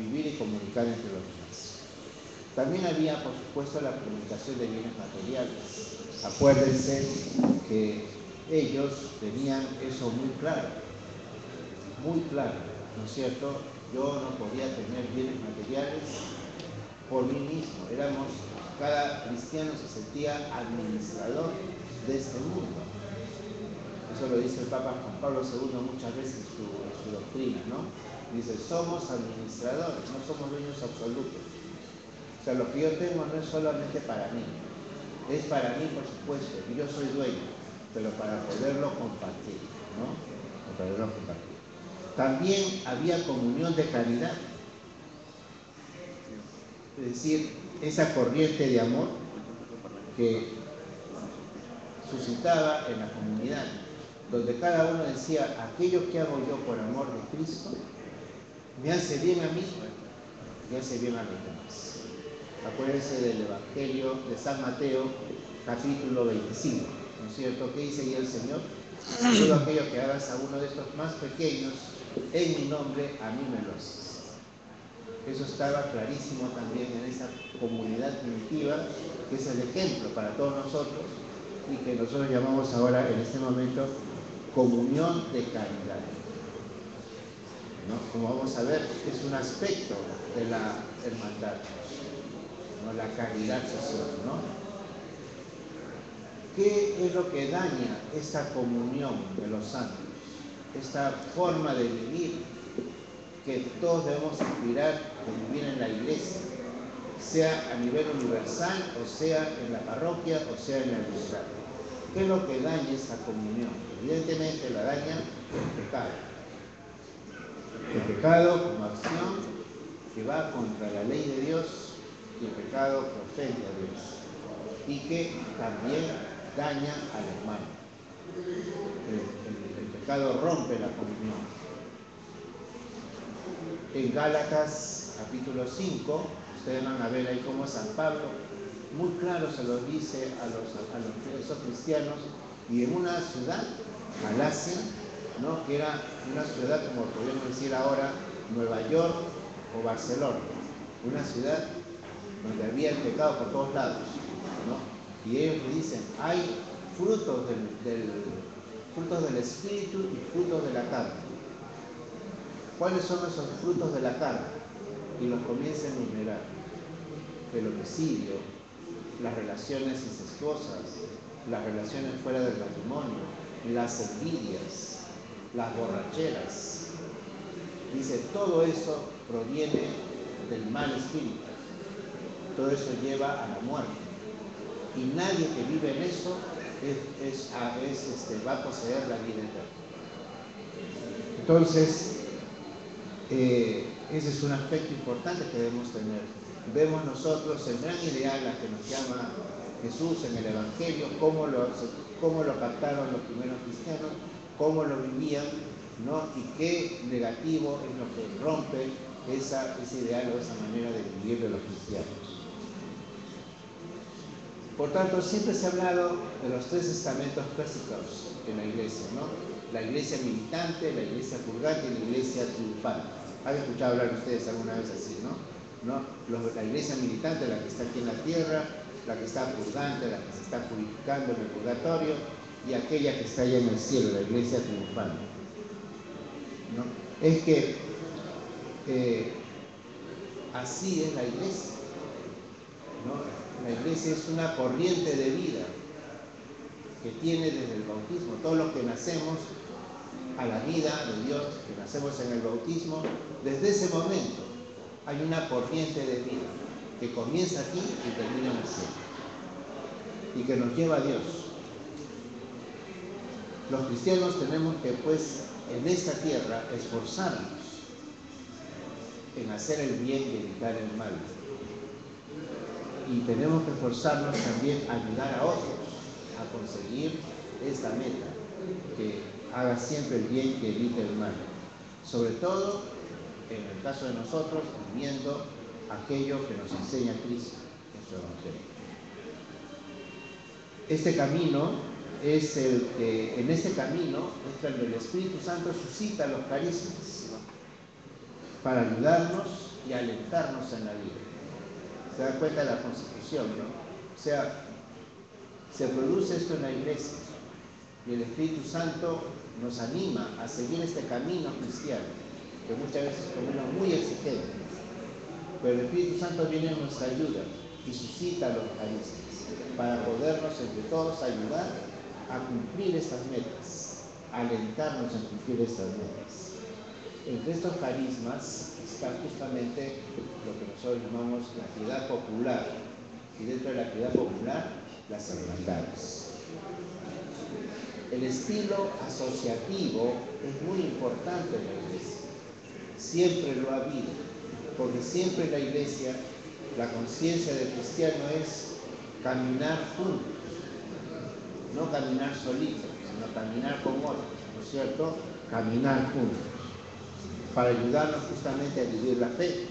vivir y comunicar entre los demás. También había, por supuesto, la comunicación de bienes materiales. Acuérdense que ellos tenían eso muy claro, ¿no es cierto? Yo no podía tener bienes materiales por mí mismo. Cada cristiano se sentía administrador de este mundo. Eso lo dice el Papa Juan Pablo II muchas veces en su doctrina, ¿no? Dice, somos administradores, no somos dueños absolutos. O sea, lo que yo tengo no es solamente para mí, es para mí, por supuesto, y yo soy dueño, pero para poderlo compartir, ¿no? Para poderlo compartir. También había comunión de caridad, es decir, esa corriente de amor que suscitaba en la comunidad, donde cada uno decía, aquello que hago yo por amor de Cristo, me hace bien a mí y hace bien a los demás. Acuérdense del Evangelio de San Mateo, capítulo 25, ¿no es cierto? ¿Qué dice ahí el Señor? Todo aquello que hagas a uno de estos más pequeños, en mi nombre, a mí me lo haces. Eso estaba clarísimo también en esa comunidad primitiva, que es el ejemplo para todos nosotros y que nosotros llamamos ahora, en este momento, comunión de caridad, ¿no? Como vamos a ver, es un aspecto de la hermandad, ¿no? La caridad social, ¿no? ¿Qué es lo que daña esta comunión de los santos? Esta forma de vivir que todos debemos aspirar a vivir en la iglesia, sea a nivel universal, o sea en la parroquia, o sea en el lugar. ¿Qué es lo que daña esta comunión? Evidentemente la daña el pecado. El pecado como acción que va contra la ley de Dios y el pecado que ofende a Dios y que también daña al hermano. El pecado rompe la comunión. En Gálatas capítulo 5, ustedes van a ver ahí cómo San Pablo muy claro se lo dice a esos cristianos, y en una ciudad, Galacia, ¿no? Que era una ciudad, como podríamos decir ahora, Nueva York o Barcelona, una ciudad donde había el pecado por todos lados, ¿no? Y ellos le dicen, hay frutos frutos del espíritu y frutos de la carne. ¿Cuáles son esos frutos de la carne? Y los comienza a enumerar: el homicidio, las relaciones incestuosas, las relaciones fuera del matrimonio, las envidias, las borracheras. Dice, todo eso proviene del mal espíritu. Todo eso lleva a la muerte. Y nadie que vive en eso va a poseer la vida eterna. Entonces, ese es un aspecto importante que debemos tener. Vemos nosotros el gran ideal a que nos llama Jesús en el Evangelio, cómo lo captaron los primeros cristianos, cómo lo vivían, ¿no? Y qué negativo es lo que rompe ese ideal o esa manera de vivir de los cristianos. Por tanto, siempre se ha hablado de los tres estamentos clásicos en la iglesia, ¿no? La iglesia militante, la iglesia purgante y la iglesia triunfante. ¿Han escuchado hablar ustedes alguna vez así, no? La iglesia militante, la que está aquí en la tierra, la que está purgante, la que se está purificando en el purgatorio, y aquella que está allá en el cielo, la iglesia triunfante, ¿no? Es que así es la iglesia, ¿no? La iglesia es una corriente de vida que tiene desde el bautismo. Todos los que nacemos a la vida de Dios, que nacemos en el bautismo, desde ese momento hay una corriente de vida que comienza aquí y termina en el cielo y que nos lleva a Dios. Los cristianos tenemos que, pues, en esta tierra esforzarnos en hacer el bien y evitar el mal. Y tenemos que esforzarnos también a ayudar a otros a conseguir esta meta, que haga siempre el bien, que evite el mal. Sobre todo, en el caso de nosotros, viviendo aquello que nos enseña Cristo en su Evangelio. Este camino es el que, en este camino, es donde el Espíritu Santo suscita los carismas para ayudarnos y alentarnos en la vida. Se da cuenta de la Constitución, ¿no? O sea, se produce esto en la iglesia y el Espíritu Santo nos anima a seguir este camino cristiano, que muchas veces es un camino muy exigente, pero el Espíritu Santo viene en nuestra ayuda y suscita los carismas para podernos entre todos ayudar a cumplir estas metas, alentarnos a cumplir estas metas. Entre estos carismas está justamente lo que nosotros llamamos la piedad popular, y dentro de la piedad popular, las hermandades. El estilo asociativo es muy importante en la iglesia, siempre lo ha habido, porque siempre en la iglesia la conciencia del cristiano es caminar juntos, no caminar solitos, sino caminar con otros, ¿no es cierto? Caminar juntos, para ayudarnos justamente a vivir la fe,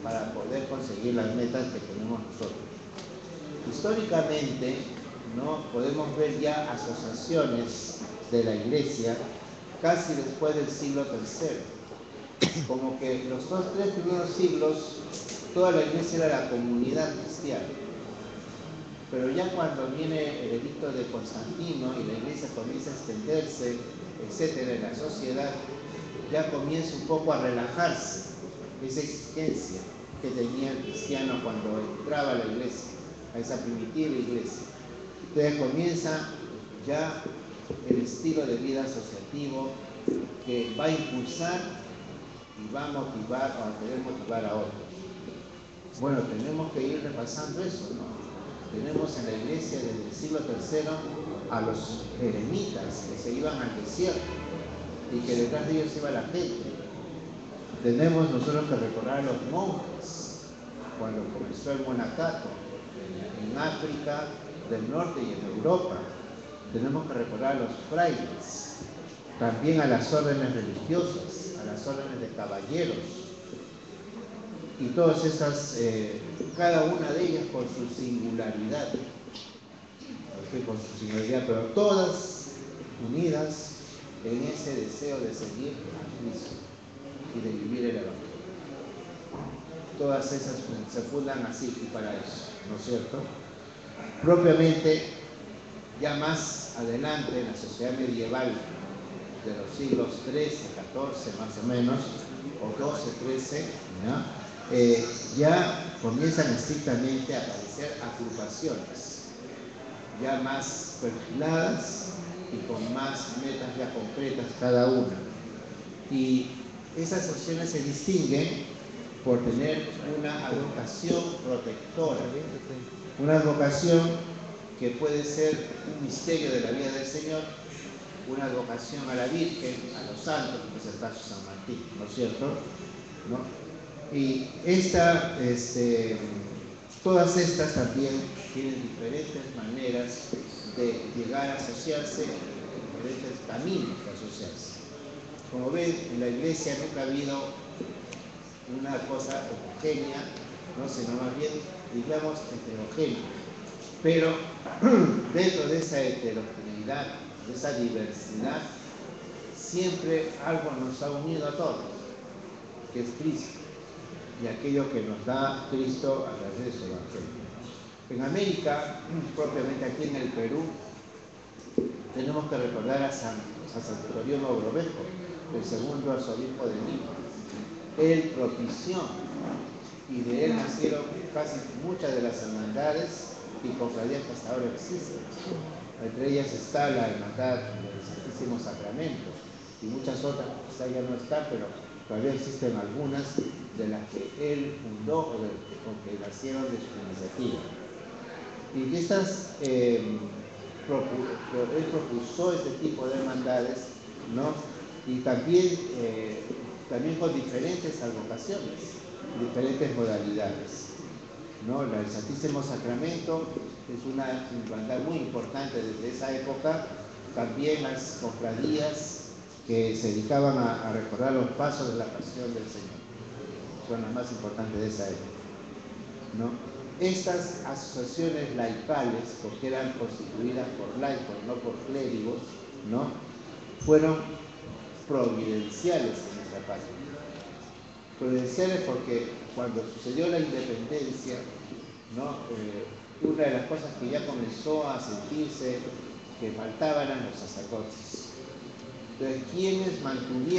para poder conseguir las metas que tenemos nosotros. Históricamente, ¿no? Podemos ver ya asociaciones de la iglesia casi después del siglo III. Como que los 3 primeros siglos, toda la iglesia era la comunidad cristiana. Pero ya cuando viene el edicto de Constantino y la iglesia comienza a extenderse, etcétera, en la sociedad, ya comienza un poco a relajarse esa exigencia que tenía el cristiano cuando entraba a la iglesia, a esa primitiva iglesia. Entonces comienza ya el estilo de vida asociativo que va a impulsar y va a motivar o a querer motivar a otros. Bueno, tenemos que ir repasando eso, ¿no? Tenemos en la iglesia desde el siglo III a los eremitas que se iban al desierto y que detrás de ellos iba la gente. Tenemos nosotros que recordar a los monjes cuando comenzó el monacato en África del Norte y en Europa. Tenemos que recordar a los frailes, también a las órdenes religiosas, a las órdenes de caballeros, y todas esas, cada una de ellas con su singularidad, pero todas unidas en ese deseo de seguir a Cristo y de vivir el Evangelio. Todas esas se fundan así y para eso, ¿no es cierto? Propiamente, ya más adelante, en la sociedad medieval de los siglos XIII, XIV más o menos, o XII, XIII, ya comienzan estrictamente a aparecer agrupaciones, ya más perfiladas y con más metas ya concretas cada una. Y esas asociaciones se distinguen por tener una advocación protectora, una advocación que puede ser un misterio de la vida del Señor, una advocación a la Virgen, a los santos, que es el caso de San Martín, ¿no es cierto? ¿No? Y todas estas también tienen diferentes maneras de llegar a asociarse, diferentes caminos de asociarse. Como ven, en la iglesia nunca ha habido una cosa homogénea, ¿no? Sino más bien, digamos, heterogénea. Pero dentro de esa heterogeneidad, de esa diversidad, siempre algo nos ha unido a todos, que es Cristo, y aquello que nos da Cristo a través de su Evangelio. En América, propiamente aquí en el Perú, tenemos que recordar a San Victoriano Grovejo, el segundo arzobispo de Lima. Él propició, y de él nacieron casi muchas de las hermandades y cofradías que hasta ahora existen. Entre ellas está la hermandad del Santísimo Sacramento y muchas otras, quizá ya no están, pero todavía existen algunas de las que él fundó o que nacieron de su iniciativa. Y que él propuso este tipo de hermandades, ¿no? Y también con diferentes advocaciones, diferentes modalidades, ¿no? El Santísimo Sacramento es una hermandad muy importante desde esa época. También las cofradías que se dedicaban a recordar los pasos de la pasión del Señor son las más importantes de esa época, ¿no? Estas asociaciones laicales, porque eran constituidas por laicos, no por clérigos, ¿no? Fueron providenciales en nuestra patria. prudenciales porque cuando sucedió la independencia, ¿no? Una de las cosas que ya comenzó a sentirse que faltaban eran los sacerdotes. Entonces, ¿quiénes mantuvieron